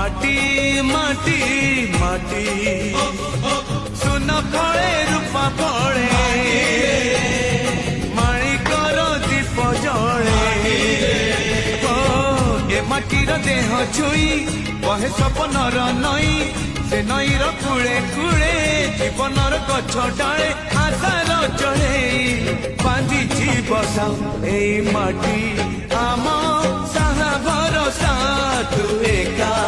মাটি মাটি মাটি সুন ফলে রূপা ফলে মাণিকর দীপ জলে এ মাটির দেহ ছুঁই বহে সপনর নই সে নইর কূলে কূলে জীবনর গছ ডালে আশার চলে বাঁধিছি বসা এই মাটি আম সাহা ভরসা তু একা